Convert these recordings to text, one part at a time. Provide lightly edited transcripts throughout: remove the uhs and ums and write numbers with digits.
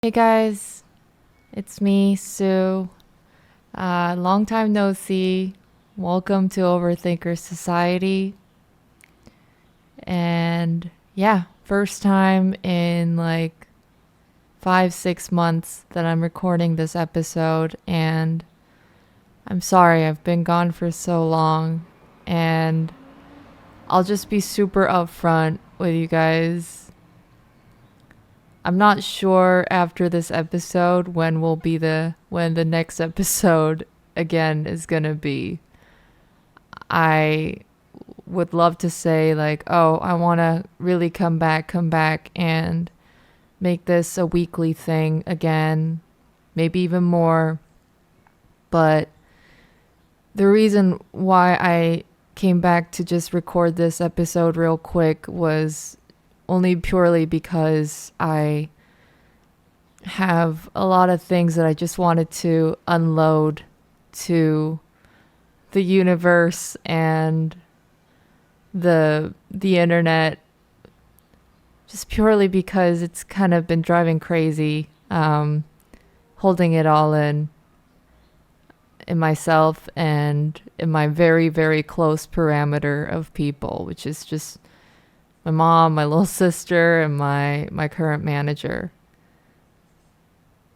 Hey guys, it's me, Sue. Long time no see. Welcome to Overthinkers Society. And yeah, first time in like 5, 6 months that I'm recording this episode. And I'm sorry, I've been gone for so long. And I'll just be super upfront with you guys. I'm not sure after this episode when the next episode again is gonna be. I would love to say like, oh, I want to really come back and make this a weekly thing again, maybe even more. But the reason why I came back to just record this episode real quick was only purely because I have a lot of things that I just wanted to unload to the universe and the internet, just purely because it's kind of been driving crazy, holding it all in myself and in my very very close parameter of people, which is just my mom, my little sister, and my current manager.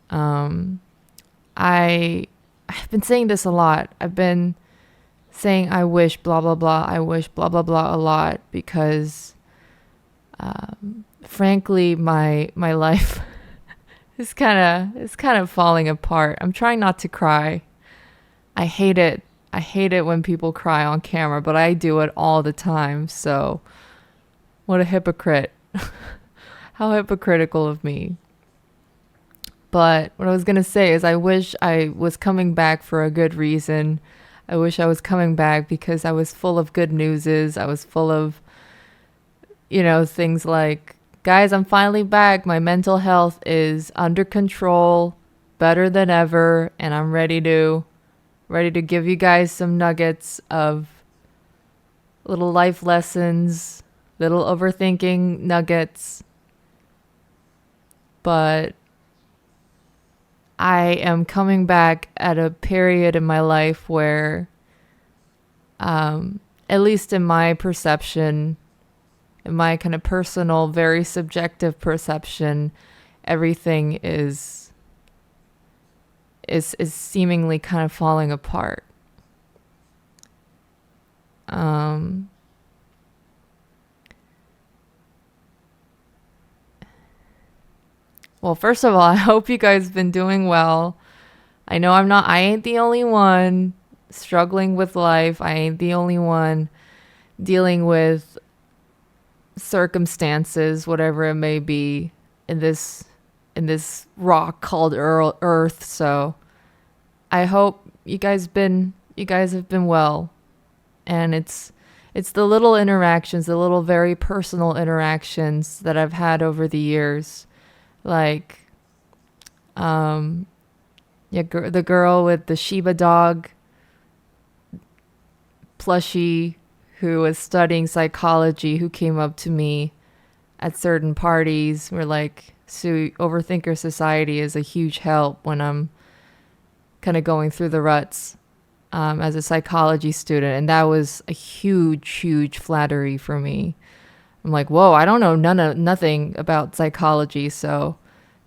um I've been saying this a lot. I've been saying I wish blah blah blah, I wish blah blah blah a lot because frankly my life is kind of falling apart. I'm trying not to cry. I hate it. I hate it when people cry on camera, but I do it all the time. So what a hypocrite. How hypocritical of me. But what I was going to say is I wish I was coming back for a good reason. I wish I was coming back because I was full of good newses. I was full of, things like, guys, I'm finally back. My mental health is under control, better than ever, and I'm ready to give you guys some nuggets of little life lessons, little overthinking nuggets. But I am coming back at a period in my life where, at least in my perception, in my kind of personal, very subjective perception, everything is seemingly kind of falling apart. Um, well, first of all, I hope you guys have been doing well. I know I ain't the only one struggling with life. I ain't the only one dealing with circumstances, whatever it may be, in this rock called Earth. So I hope you guys have been well. And it's the little interactions, the little very personal interactions that I've had over the years, like yeah, the girl with the Shiba dog plushie who was studying psychology, who came up to me at certain parties. We're like, Sue, Overthinker Society is a huge help when I'm kind of going through the ruts, as a psychology student. And that was a huge, huge flattery for me. I'm like, whoa, I don't know nothing about psychology. So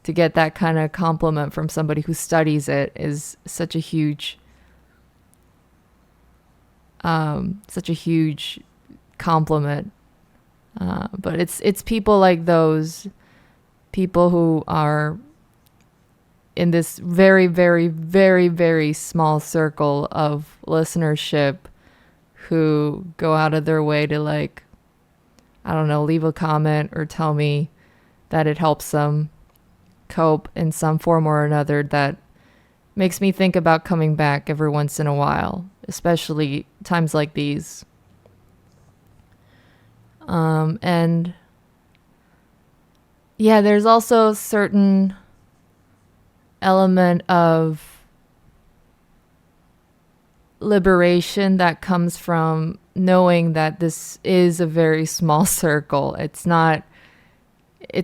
to get that kind of compliment from somebody who studies it is such a huge compliment. But it's people like those, people who are in this very, very, very, very small circle of listenership, who go out of their way to, like, I don't know, leave a comment or tell me that it helps them cope in some form or another, that makes me think about coming back every once in a while, especially times like these. And yeah, there's also a certain element of liberation that comes from knowing that this is a very small circle. It's a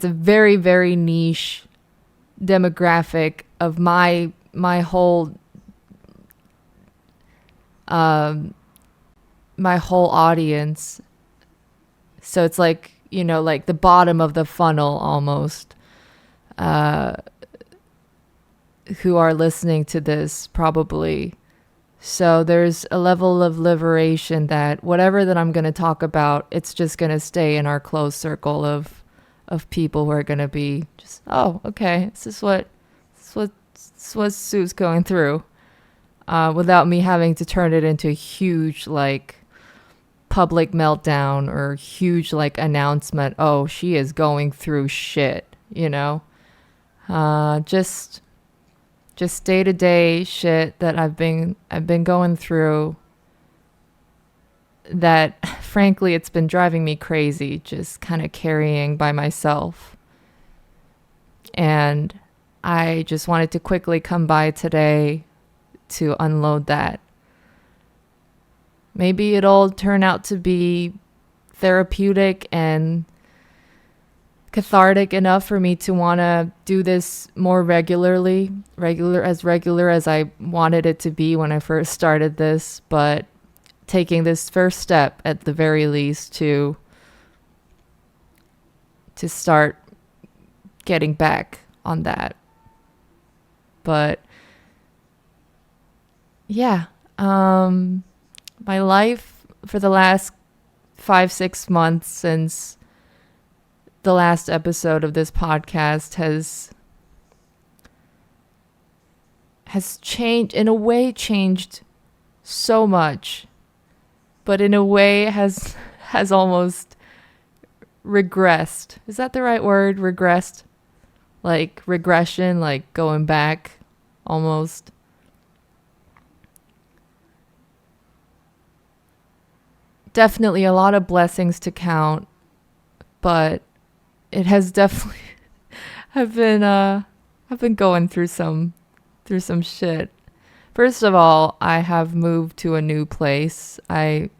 very, very niche demographic of my whole my whole audience. So it's like, like the bottom of the funnel almost, who are listening to this probably. So there's a level of liberation that whatever that I'm going to talk about, it's just going to stay in our close circle of people who are going to be just, oh, okay, this is what Sue's going through, without me having to turn it into a huge like public meltdown or huge like announcement. Oh, she is going through shit, just day-to-day shit that I've been going through, that frankly it's been driving me crazy, just kind of carrying by myself. And I just wanted to quickly come by today to unload that. Maybe it'll turn out to be therapeutic and cathartic enough for me to want to do this more regular as I wanted it to be when I first started this, but taking this first step at the very least to start getting back on that. But yeah, my life for the last 5-6 months since the last episode of this podcast has changed so much, but in a way has almost regressed. Is that the right word? Regressed? Like regression, like going back almost. Definitely a lot of blessings to count, but it has definitely I've been going through some shit. First of all, I have moved to a new place. I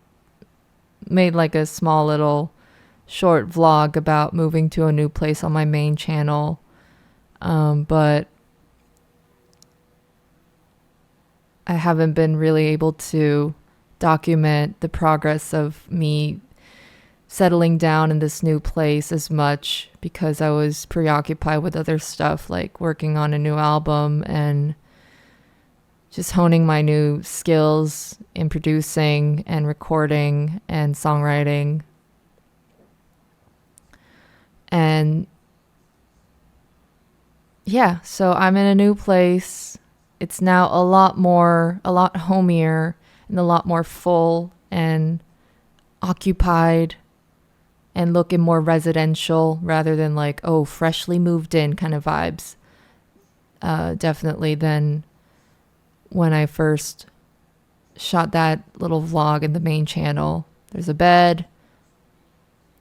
made like a small little short vlog about moving to a new place on my main channel. But I haven't been really able to document the progress of me settling down in this new place as much because I was preoccupied with other stuff like working on a new album and just honing my new skills in producing and recording and songwriting. And yeah, so I'm in a new place. It's now a lot homier and a lot more full and occupied and looking more residential rather than like, oh, freshly moved in kind of vibes. Definitely than when I first shot that little vlog in the main channel. There's a bed,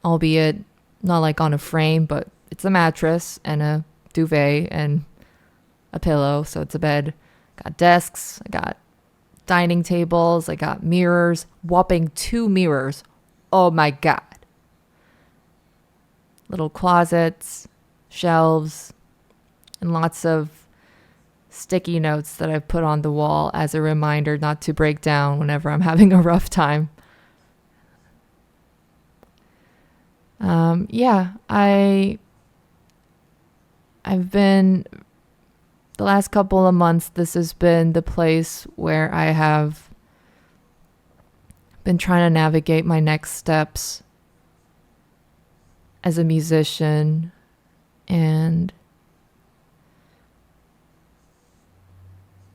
albeit not like on a frame, but it's a mattress and a duvet and a pillow, so it's a bed. Got desks, I got dining tables, I got mirrors, whopping 2 mirrors. Oh my God. Little closets, shelves, and lots of sticky notes that I've put on the wall as a reminder not to break down whenever I'm having a rough time. I've been, the last couple of months, this has been the place where I have been trying to navigate my next steps as a musician, and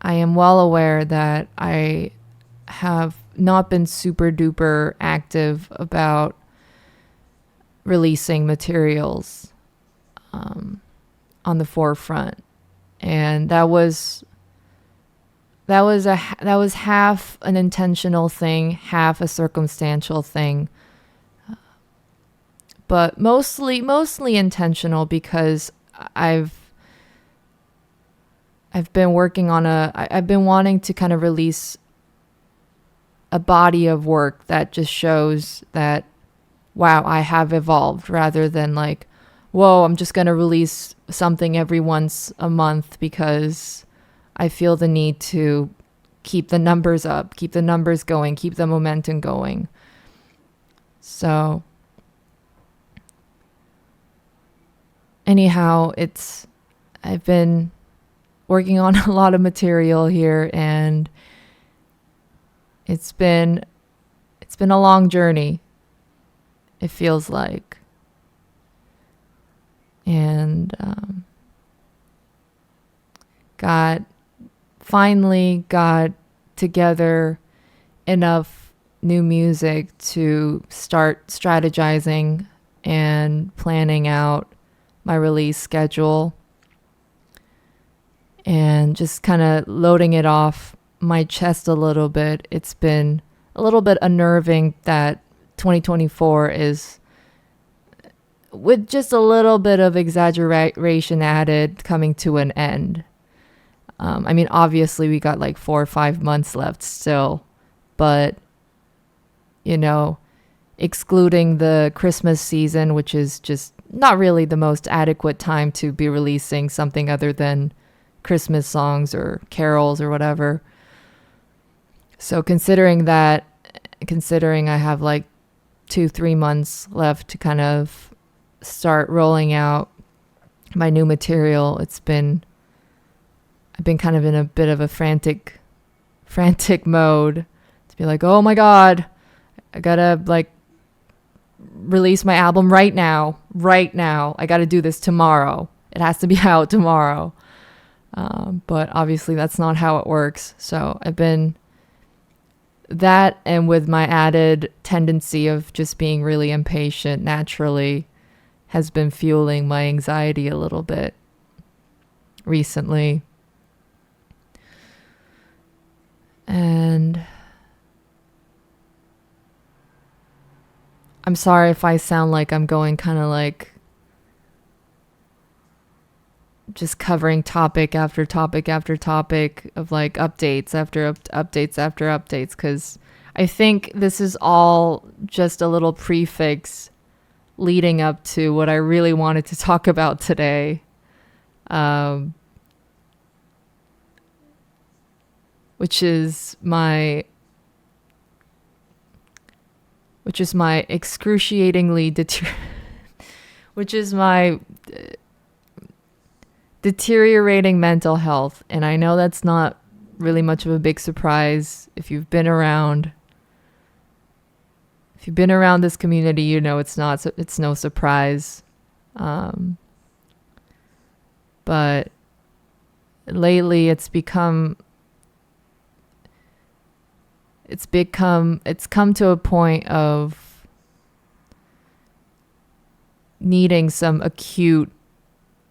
I am well aware that I have not been super duper active about releasing materials on the forefront, and that was half an intentional thing, half a circumstantial thing, but mostly intentional because I've been working on I've been wanting to kind of release a body of work that just shows that, wow, I have evolved, rather than like, whoa, I'm just going to release something every once a month because I feel the need to keep the numbers up, keep the numbers going, keep the momentum going. So anyhow, I've been working on a lot of material here, and it's been a long journey, it feels like. And finally got together enough new music to start strategizing and planning out my release schedule, and just kind of loading it off my chest a little bit. It's been a little bit unnerving that 2024 is, with just a little bit of exaggeration added, coming to an end. I mean, obviously we got like 4 or 5 months left still, but excluding the Christmas season, which is just not really the most adequate time to be releasing something other than Christmas songs or carols or whatever. So considering I have like 2-3 months left to kind of start rolling out my new material, I've been kind of in a bit of a frantic mode to be like, oh my God, I gotta like release my album right now. I gotta do this tomorrow. It has to be out tomorrow. But obviously that's not how it works. So I've been that, and with my added tendency of just being really impatient naturally, has been fueling my anxiety a little bit recently. And I'm sorry if I sound like I'm going kind of like just covering topic after topic after topic of like updates after updates after updates, because I think this is all just a little prefix leading up to what I really wanted to talk about today, which is my excruciatingly deteriorating mental health. And I know that's not really much of a big surprise. If you've been around this community, it's no surprise. But lately it's come to a point of needing some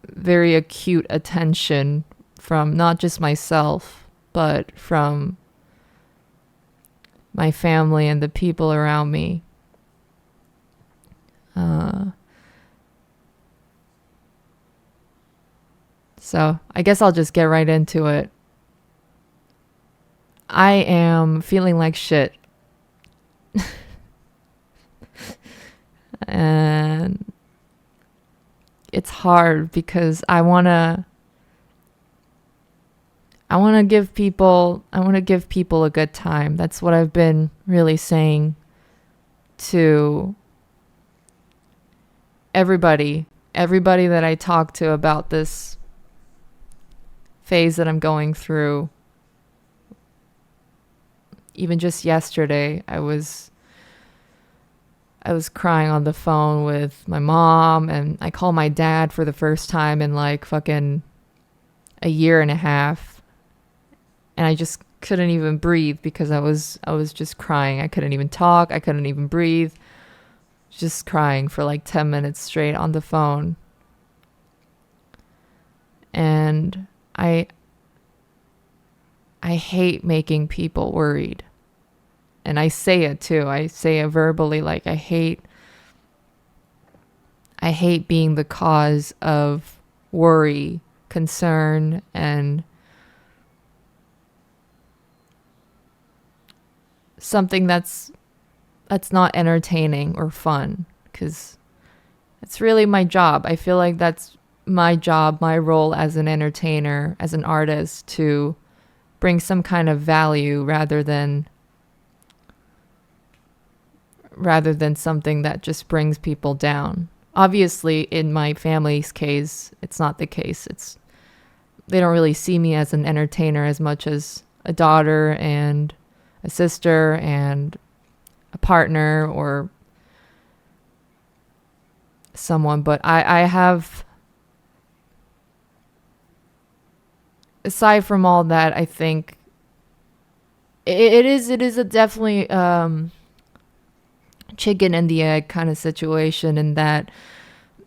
very acute attention from not just myself, but from my family and the people around me. So I guess I'll just get right into it. I am feeling like shit. And it's hard because I want to give people a good time. That's what I've been really saying to everybody that I talk to about this phase that I'm going through. Even just yesterday, I was crying on the phone with my mom, and I called my dad for the first time in like fucking a year and a half. And I just couldn't even breathe because I was just crying. I couldn't even talk. I couldn't even breathe. Just crying for like 10 minutes straight on the phone. And I hate making people worried. And I say it too. I say it verbally, like I hate being the cause of worry, concern, and something that's not entertaining or fun, because it's really my job. I feel like that's my job, my role as an entertainer, as an artist, to bring some kind of value rather than something that just brings people down. Obviously, in my family's case, it's not the case. They don't really see me as an entertainer as much as a daughter and a sister and a partner or someone. But I have, aside from all that, I think it is a definitely chicken and the egg kind of situation, in that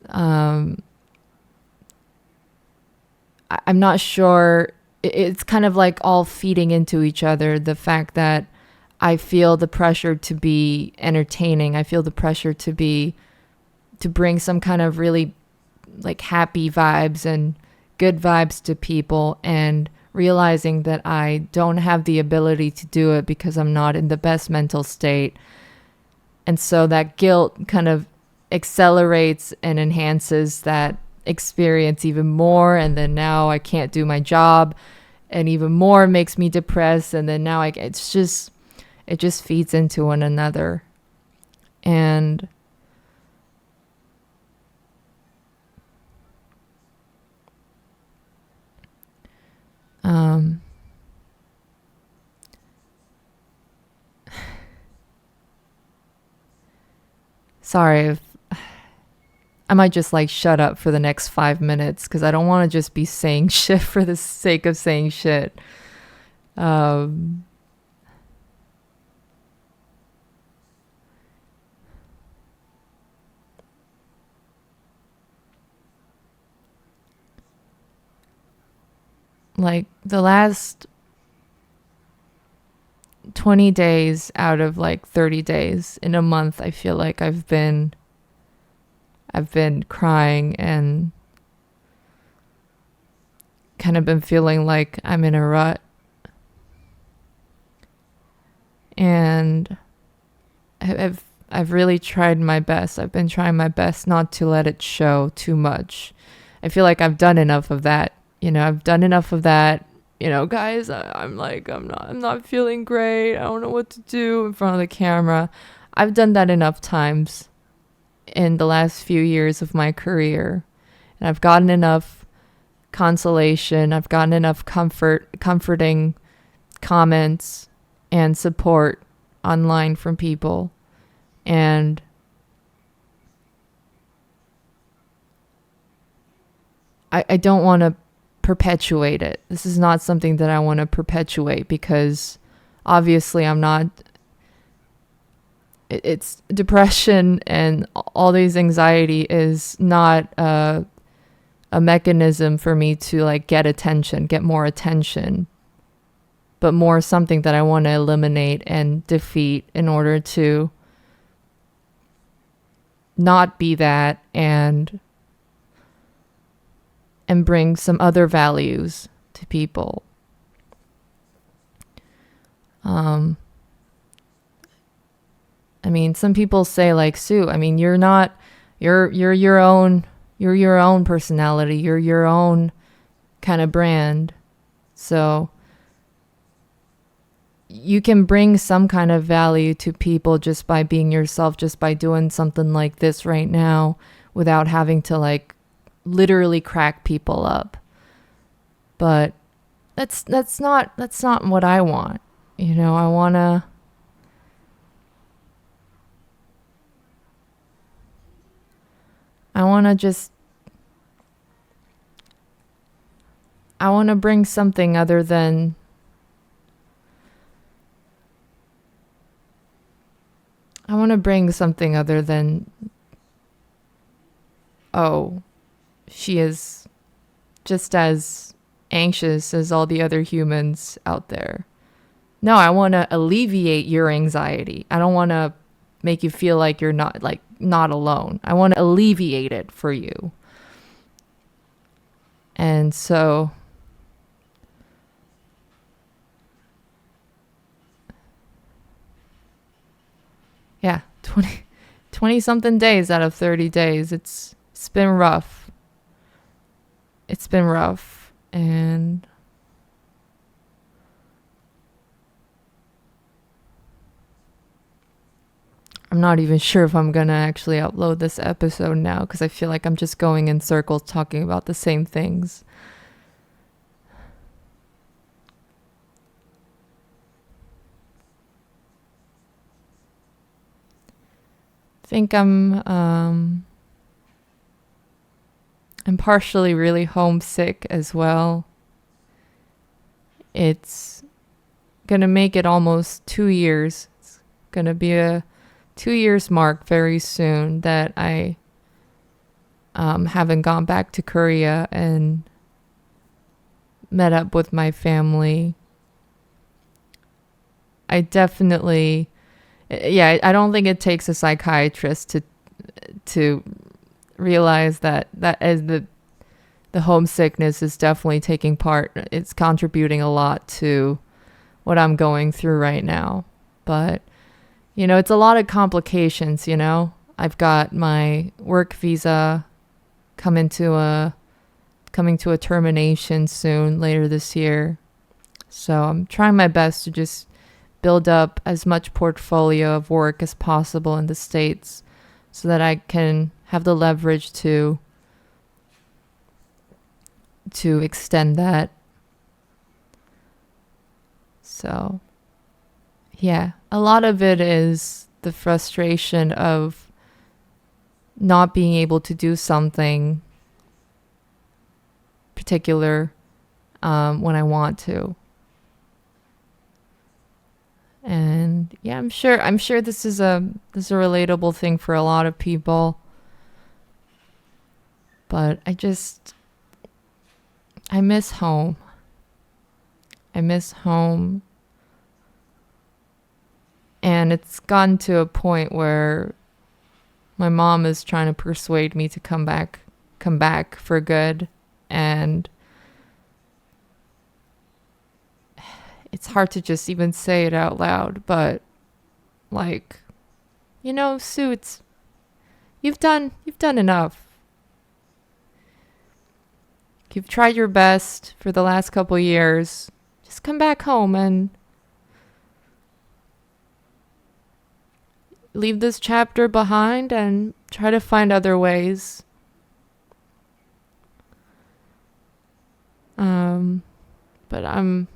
I'm not sure. It's kind of like all feeding into each other. The fact that I feel the pressure to be entertaining, I feel the pressure to bring some kind of really like happy vibes and good vibes to people, and realizing that I don't have the ability to do it because I'm not in the best mental state. And so that guilt kind of accelerates and enhances that experience even more. And then now I can't do my job, and even more makes me depressed. And then now it just feeds into one another. And sorry if I might just like shut up for the next 5 minutes, because I don't want to just be saying shit for the sake of saying shit. Like the last 20 days out of like 30 days in a month, I feel like I've been crying and kind of been feeling like I'm in a rut. And I've really tried my best. I've been trying my best not to let it show too much. I feel like I've done enough of that. I've done enough of that. Guys, I'm not feeling great. I don't know what to do in front of the camera. I've done that enough times in the last few years of my career. And I've gotten enough consolation. I've gotten enough comforting comments and support online from people. And I don't want to perpetuate it. This is not something that I want to perpetuate, because obviously I'm not. It's depression and all these anxiety is not a mechanism for me to like get more attention, but more something that I want to eliminate and defeat in order to not be that and bring some other values to people. I mean, some people say like, Sue, I mean, you're your own personality. You're your own kind of brand. So you can bring some kind of value to people just by being yourself, just by doing something like this right now, without having to like literally crack people up. But that's not what I want. I want to bring something other than oh, she is just as anxious as all the other humans out there. No, I want to alleviate your anxiety. I don't want to make you feel like you're not alone. I want to alleviate it for you. And so yeah, 20 something days out of 30 days. It's been rough. It's been rough. And I'm not even sure if I'm gonna actually upload this episode now, because I feel like I'm just going in circles talking about the same things. I think I'm partially really homesick as well. It's gonna make it almost 2 years. It's gonna be a 2 years mark very soon that I haven't gone back to Korea and met up with my family. I definitely, I don't think it takes a psychiatrist to realize that as the homesickness is definitely taking part. It's contributing a lot to what I'm going through right now. But it's a lot of complications, I've got my work visa coming to a termination soon later this year. So I'm trying my best to just build up as much portfolio of work as possible in the States so that I can have the leverage to extend that. So yeah, a lot of it is the frustration of not being able to do something particular when I want to. And yeah, I'm sure this is a relatable thing for a lot of people. But I miss home. I miss home. And it's gotten to a point where my mom is trying to persuade me to come back for good. And it's hard to just even say it out loud, but Sue, you've done enough. You've tried your best for the last couple years. Just come back home and leave this chapter behind and try to find other ways. But I'm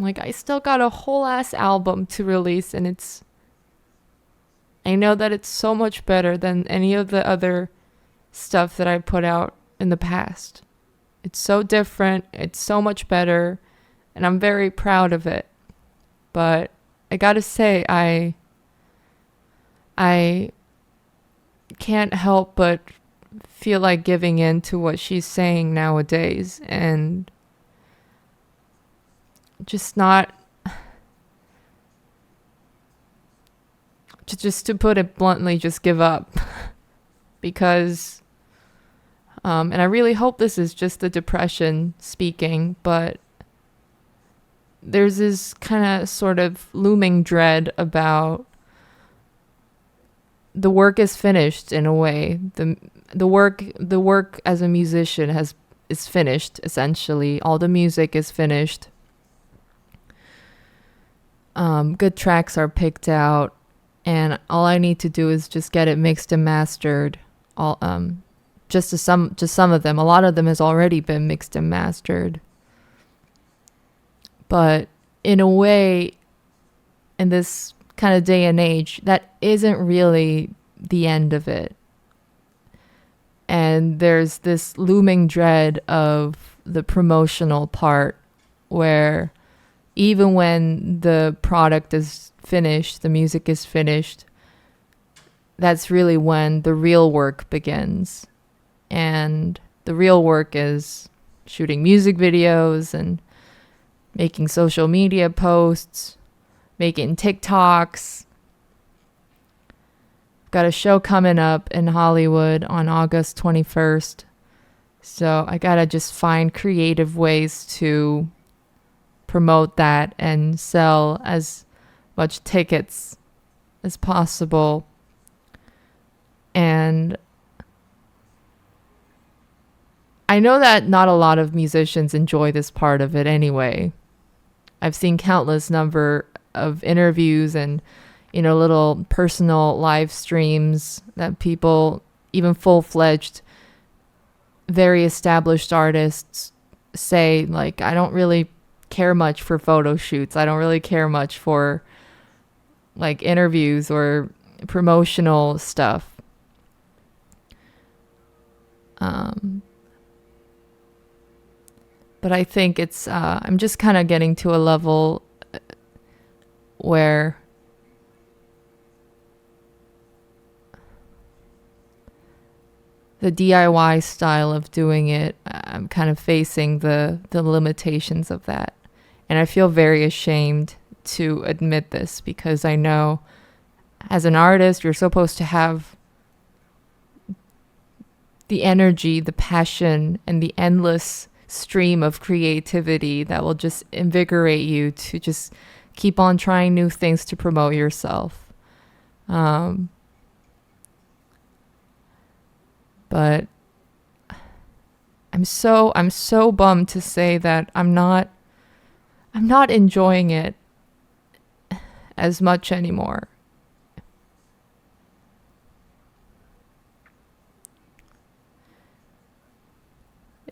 I still got a whole ass album to release, and I know that it's so much better than any of the other stuff that I put out in the past. It's so different, it's so much better, and I'm very proud of it. But I gotta say, I can't help but feel like giving in to what she's saying nowadays, and just not, just to put it bluntly, just give up. Because and I really hope this is just the depression speaking, but there's this kind of sort of looming dread about the work is finished in a way. The work as a musician is finished, essentially. All the music is finished. Good tracks are picked out, and all I need to do is just get it mixed and mastered. Just some of them. A lot of them has already been mixed and mastered. But in a way, in this kind of day and age, that isn't really the end of it. And there's this looming dread of the promotional part, where even when the product is finished, the music is finished, that's really when the real work begins. And the real work is shooting music videos and making social media posts, making TikToks. Got a show coming up in Hollywood on August 21st. So I gotta just find creative ways to promote that and sell as much tickets as possible. And I know that not a lot of musicians enjoy this part of it anyway. I've seen countless number of interviews and, little personal live streams that people, even full-fledged, very established artists say, like, I don't really care much for photo shoots. I don't really care much for, like, interviews or promotional stuff. But I think it's, I'm just kind of getting to a level where the DIY style of doing it, I'm kind of facing the limitations of that. And I feel very ashamed to admit this, because I know as an artist, you're supposed to have the energy, the passion, and the endless stream of creativity that will just invigorate you to just keep on trying new things to promote yourself. But I'm so bummed to say that I'm not enjoying it as much anymore.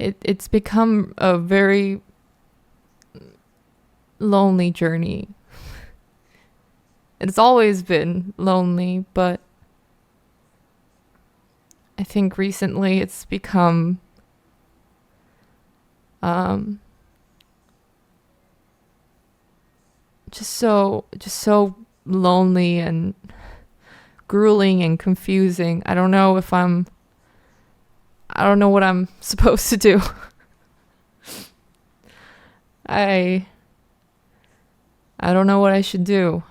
It's become a very lonely journey. It's always been lonely, but I think recently it's become just so lonely and grueling and confusing. I don't know what I'm supposed to do. I don't know what I should do.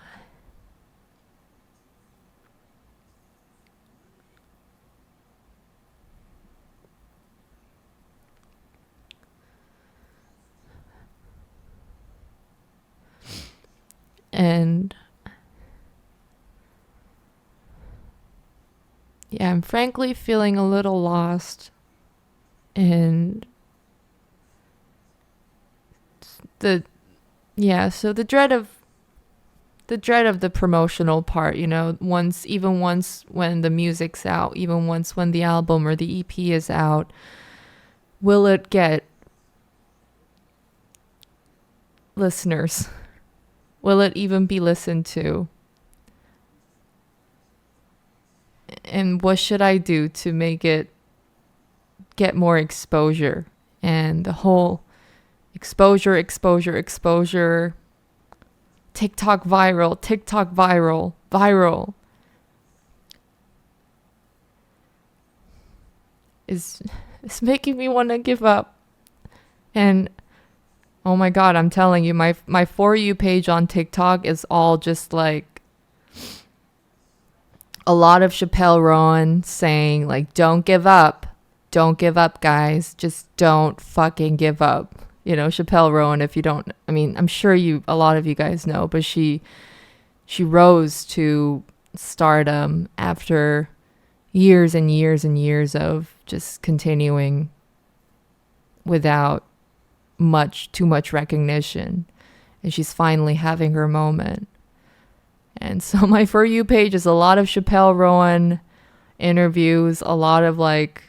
And yeah, I'm frankly feeling a little lost in so the dread of the promotional part, once when the music's out, even once when the album or the EP is out, will it get listeners? Will it even be listened to? And what should I do to make it get more exposure? And the whole exposure, TikTok viral is making me want to give up. And oh my God, I'm telling you, my For You page on TikTok is all just like a lot of Chappelle Rowan saying, like, don't give up, guys, just don't fucking give up. Chappelle Rowan, if you don't, I mean, I'm sure a lot of you guys know, but she rose to stardom after years and years and years of just continuing without too much recognition. And she's finally having her moment. And so my For You page is a lot of Chappelle Rowan interviews, a lot of, like,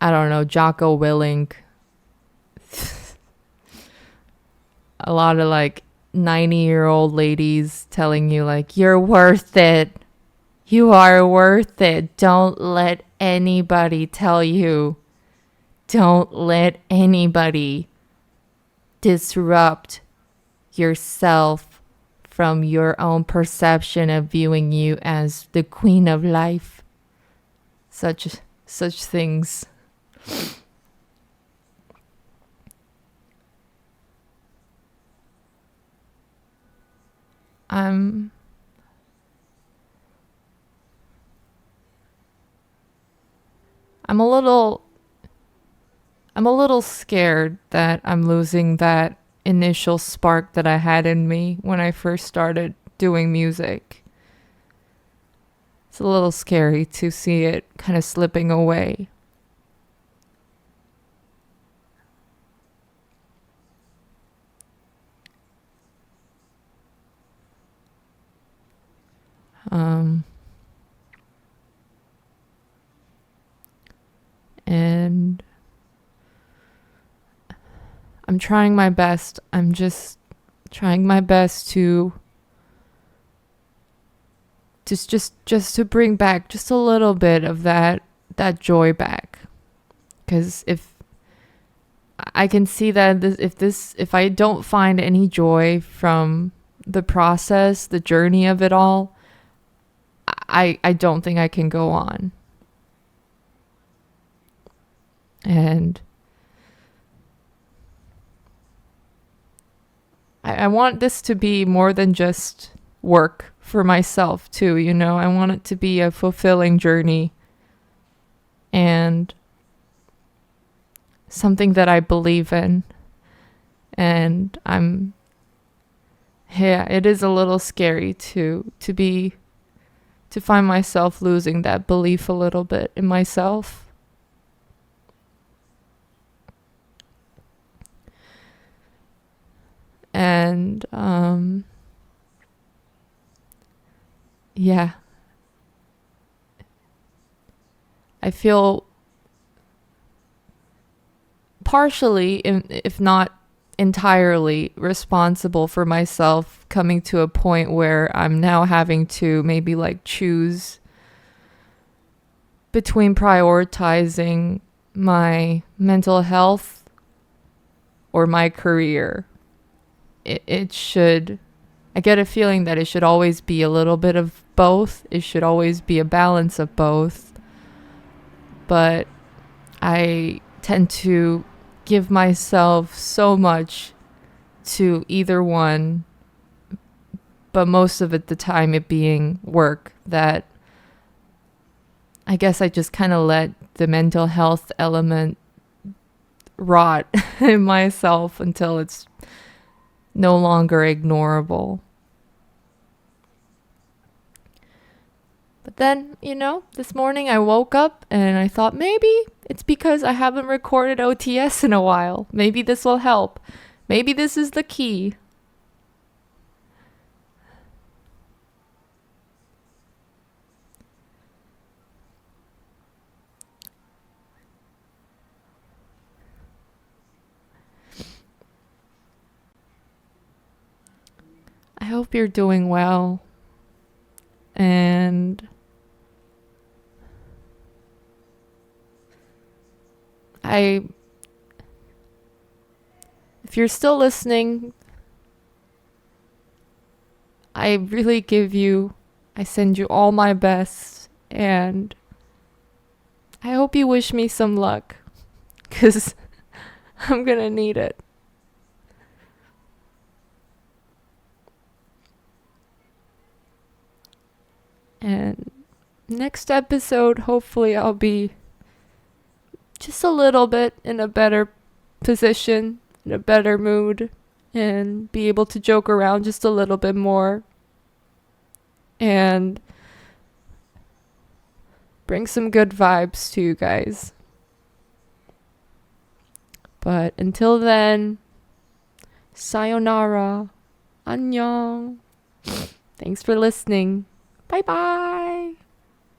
I don't know, Jocko Willink, a lot of, like, 90-year-old ladies telling you, like, you're worth it. You are worth it. Don't let anybody tell you. Don't let anybody disrupt yourself from your own perception of viewing you as the queen of life. Such things. I'm a little scared that I'm losing that initial spark that I had in me when I first started doing music. it's a little scary to see it kind of slipping away. And I'm trying my best. I'm just trying my best to just to bring back just a little bit of that joy back. Because if I can see that if I don't find any joy from the process, the journey of it all, I don't think I can go on. And I want this to be more than just work for myself too, you know. I want it to be a fulfilling journey and something that I believe in. And it is a little scary to find myself losing that belief a little bit in myself. And yeah, I feel partially, if not entirely, responsible for myself coming to a point where I'm now having to maybe like choose between prioritizing my mental health or my career. It should, I get a feeling that it should always be a little bit of both. It should always be a balance of both. But I tend to give myself so much to either one, but most of it, the time it being work, that I guess I just kind of let the mental health element rot in myself until it's no longer ignorable. But then, you know, this morning I woke up and I thought maybe it's because I haven't recorded OTS in a while. Maybe this will help. Maybe this is the key. I hope you're doing well. And if you're still listening, I really I send you all my best, and I hope you wish me some luck, because I'm gonna need it. And next episode, hopefully I'll be just a little bit in a better position, in a better mood, and be able to joke around just a little bit more and bring some good vibes to you guys. But until then, sayonara, annyeong. Thanks for listening. Bye bye.